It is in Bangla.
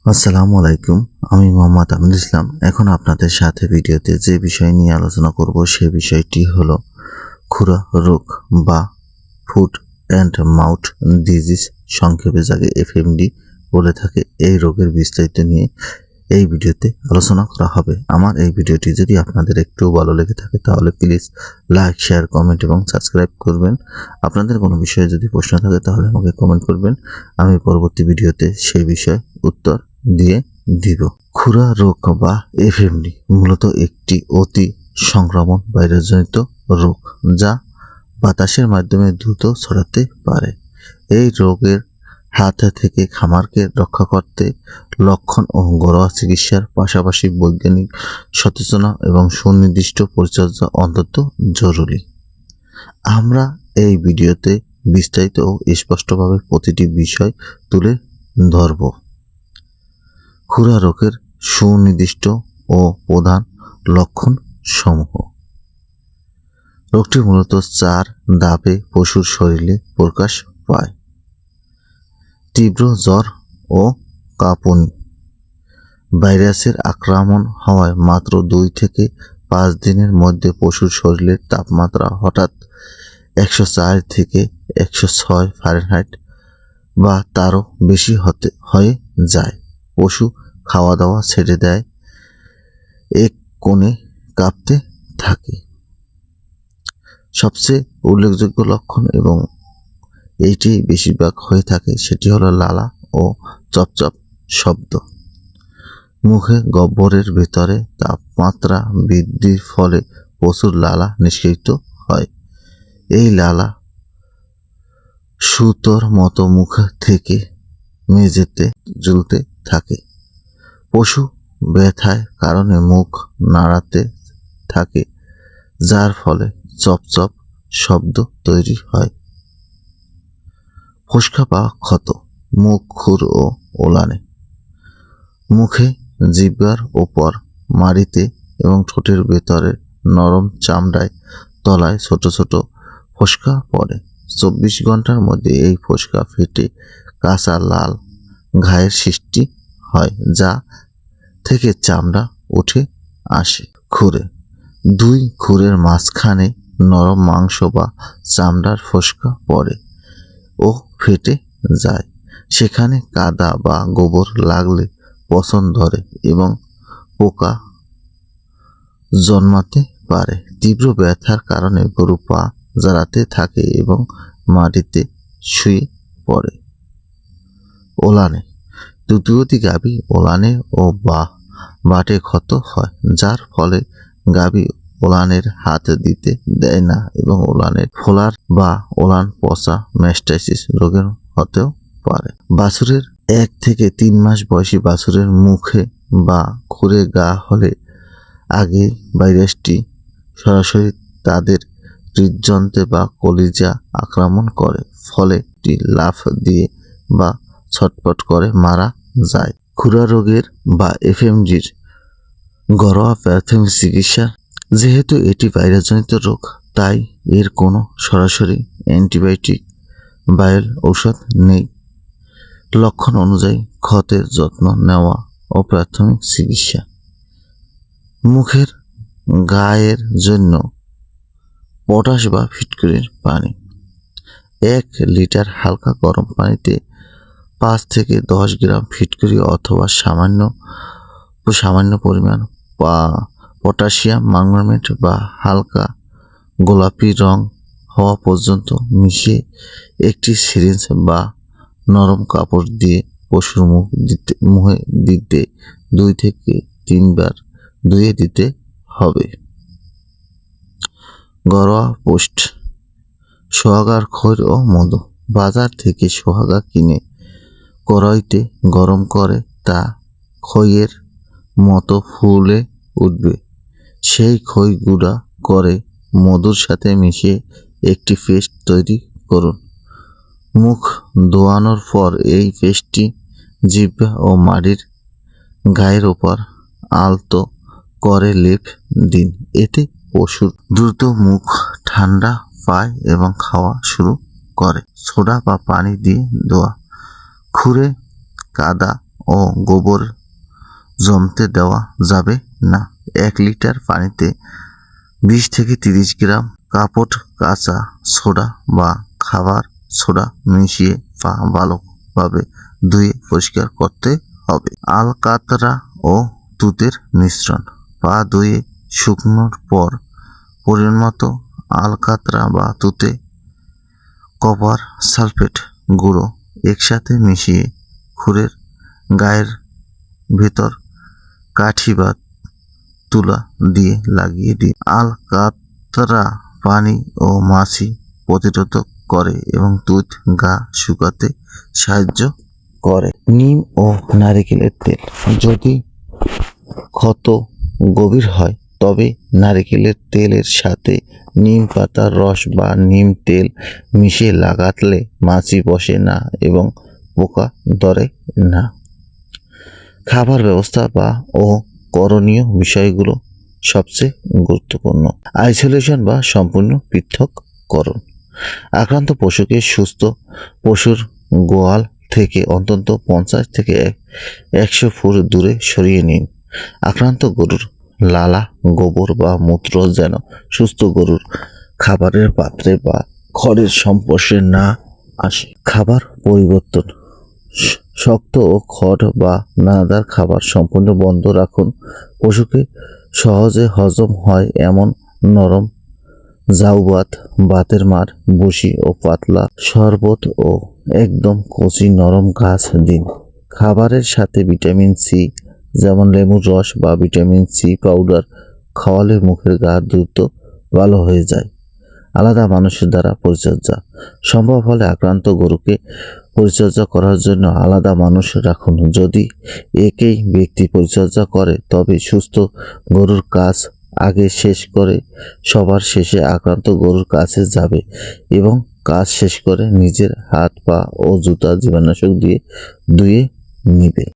আসসালামু আলাইকুম। আমি মোহাম্মদ আমিনুল ইসলাম। এখন আপনাদের সাথে ভিডিওতে যে বিষয় নিয়ে আলোচনা করব সে বিষয়টি হলো খুরা রোগ বা ফুট অ্যান্ড মাউথ ডিজিজ, সংক্ষেপে যাকে এফএমডি বলে থাকে। এই রোগের বিস্তারিত নিয়ে এই ভিডিওতে আলোচনা করা হবে। আমার এই ভিডিওটি যদি আপনাদের একটু ভালো লেগে থাকে তাহলে প্লিজ লাইক, শেয়ার, কমেন্ট এবং সাবস্ক্রাইব করবেন। আপনাদের কোনো বিষয়ে যদি প্রশ্ন থাকে তাহলে আমাকে কমেন্ট করবেন, আমি পরবর্তী ভিডিওতে সেই বিষয়ে উত্তর দিয়ে দিব। খুরা রোগ বা এফএমডি মূলত একটি অতি সংক্রমণ ভাইরাসজনিত রোগ যা বাতাসের মাধ্যমে দ্রুত ছড়াতে পারে। এই রোগের হাত থেকে খামারকে রক্ষা করতে লক্ষণ ও ঘরোয়া চিকিৎসার পাশাপাশি বৈজ্ঞানিক সচেতনতা এবং সুনির্দিষ্ট পরিচর্যা অত্যন্ত জরুরি। আমরা এই ভিডিওতে বিস্তারিত ও স্পষ্টভাবে প্রতিটি বিষয় তুলে ধরব। খুরা রোগের সুনির্দিষ্ট ও প্রধান লক্ষণ সমূহ। রোগটি মূলত 4 ধাপে পশুর শরীরে প্রকাশ পায়। তীব্র জ্বর ও কাঁপুনি। ভাইরাসের আক্রমণ হওয়ায় মাত্র 2 থেকে 5 দিনের মধ্যে পশুর শরীরের তাপমাত্রা হঠাৎ 104 থেকে 106 ফারেনহাইট বা তারও বেশি হয়ে যায়। পশু খাওয়া দাওয়া ছেড়ে দেয়, এক কোণে কাঁপতে থাকে। সবচেয়ে উল্লেখযোগ্য লক্ষণ এবং এইটি বেশিরভাগ হয়ে থাকে সেটি হলো লালা ও চপচপ শব্দ। মুখে গহ্বরের ভেতরে তাপমাত্রা বৃদ্ধির ফলে প্রচুর লালা নিষ্কাশিত হয়। এই লালা সুতোর মতো মুখ থেকে মেঝেতে ঝুলতে থাকে। পশু ব্যথার কারণে মুখ নাড়াতে থাকে, যার ফলে চপচপ শব্দ তৈরি হয়। ফোস্কা বা ক্ষত। মুখ খুর ও ওলানে। মুখে, জিহ্বার ওপর, মাড়িতে এবং ঠোঁটের ভেতরের নরম চামড়ায় তলায় ছোট ছোট ফোস্কা পড়ে। 24 ঘন্টার মধ্যে এই ফোস্কা ফেটে কাঁচা লাল ঘায়ের সৃষ্টি হয়, যা থেকে চামড়া উঠে আসে। খুরে। 2 খুরের মাঝখানে নরম মাংস বা চামড়ার ফোস্কা পড়ে ও ফেটে যায়। সেখানে কাদা বা গোবর লাগলে পচন ধরে এবং পোকা জন্মাতে পারে। তীব্র ব্যথার কারণে গরু পা জড়াতে থাকে এবং মাটিতে শুয়ে পড়ে। ওলানে। দুগ্ধবতী গাভী ওলানে ও বাটে ক্ষত হয়, যার ফলে গাভী ওলানের হাত দিতে দেয় না এবং ওলানের ফোলার বা ওলান পচা ম্যাস্টাইসিস রোগের হতেও পারে। বাছুরের 1 থেকে 3 মাস বয়সী বাছুরের মুখে বা খুরে ঘা হলে আগে ভাইরাসটি সরাসরি তাদের হৃদযন্ত্রে বা কলিজা আক্রমণ করে, ফলে এটি লাফ দিয়ে বা ছটপট করে মারা যায়। খুরা রোগের বা এফএমডির ঘরোয়া প্রাথমিক চিকিৎসা। যেহেতু এটি ভাইরাসজনিত রোগ, তাই এর কোনো সরাসরি অ্যান্টিবায়োটিক বায়োল ঔষধ নেই। লক্ষণ অনুযায়ী ক্ষতের যত্ন নেওয়া ও প্রাথমিক চিকিৎসা। মুখের গায়ের জন্য পটাশ বা ফিটকিরির পানি। 1 লিটার হালকা গরম পানিতে 5 থেকে 10 গ্রাম ফিটকিরি অথবা সামান্য পরিমাণ পটাশিয়াম ম্যাগনেট বা হালকা গোলাপি রং হওয়া পর্যন্ত মিশিয়ে একটি সিরিঞ্জ বা নরম কাপড় দিয়ে পশুর মুখে দিতে 2 থেকে 3 বার ধুয়ে দিতে হবে। ঘরোয়া পোস্ট। সোহাগার খৈর ও মধু। বাজার থেকে সোহাগা কিনে কড়াইতে গরম করে তা খইয়ের মতো ফুলে উঠবে। সেই খই গুঁড়া করে মধুর সাথে মিশিয়ে একটি পেস্ট তৈরি করুন। মুখ ধোয়ানোর পর এই পেস্টটি জিহ্বা ও মাড়ির গায়ের ওপর আলতো করে লেপ দিন। এতে পশুর দ্রুত মুখ ঠান্ডা পায় এবং খাওয়া শুরু করে। সোডা বা পানি দিয়ে ধোয়া। খুরে কাদা ও গোবর জমতে দেওয়া যাবে না। 1 লিটার পানিতে 20 থেকে 30 গ্রাম কাপড় কাঁচা সোডা বা খাবার সোডা মিশিয়ে পা ভালোভাবে ধুয়ে পরিষ্কার করতে হবে। আলকাতরা ও তুতের মিশ্রণ। পা ধুয়ে শুকনোর পর পরিমাণ মতো আলকাতরা বা তুতে কপার সালফেট গুঁড়ো একসাথে মিশিয়ে খুরের গায়ের ভেতর কাঠি বা তুলা দিয়ে লাগিয়ে দিন। আলকাতরা পানি ও মাছি প্রতিরোধক করে এবং তুত গা শুকাতে সাহায্য করে। নিম ও নারকেলের তেল। যদি ক্ষত গভীর হয় তবে নারকেলের তেলের সাথে নিম পাতার রস বা নিম তেল মিশিয়ে লাগালে মাছি বসে না এবং পোকা ধরে না। খাবার ব্যবস্থা ও করণীয় বিষয়গুলো সবচেয়ে গুরুত্বপূর্ণ। আইসোলেশন বা সম্পূর্ণ পৃথককরণ। আক্রান্ত পশুকে সুস্থ পশুর গোয়াল থেকে অন্তত 50 থেকে 100 ফুট দূরে সরিয়ে নিন। আক্রান্ত গরুর লালা, গোবর বা মূত্র যেন সুস্থ গরুর খাবারের পাত্রে বা খড়ের সংস্পর্শে না আসে। খাবার পরিবর্তন। শক্ত ও খড় বা দানাদার খাবার সম্পূর্ণ বন্ধ রাখুন। পশুকে সহজে হজম হয় এমন নরম জাউবাত, বাতের মার, বসি ও পাতলা শরবত ও একদম কচি নরম ঘাস দিন। খাবারের সাথে ভিটামিন সি যেমন লেবুর রস বা ভিটামিন সি পাউডার খাওয়ালে মুখের ঘা দ্রুত ভালো হয়ে যায়। আলাদা মানুষের দ্বারা পরিচর্যা। সম্ভব হলে আক্রান্ত গরুকে পরিচর্যা করার জন্য আলাদা মানুষ রাখুন। যদি একই ব্যক্তি পরিচর্যা করে তবে সুস্থ গরুর কাজ আগে শেষ করে সবার শেষে আক্রান্ত গরুর কাছে যাবে এবং কাজ শেষ করে নিজের হাত, পা ও জুতা জীবাণুনাশক দিয়ে ধুয়ে নিবে।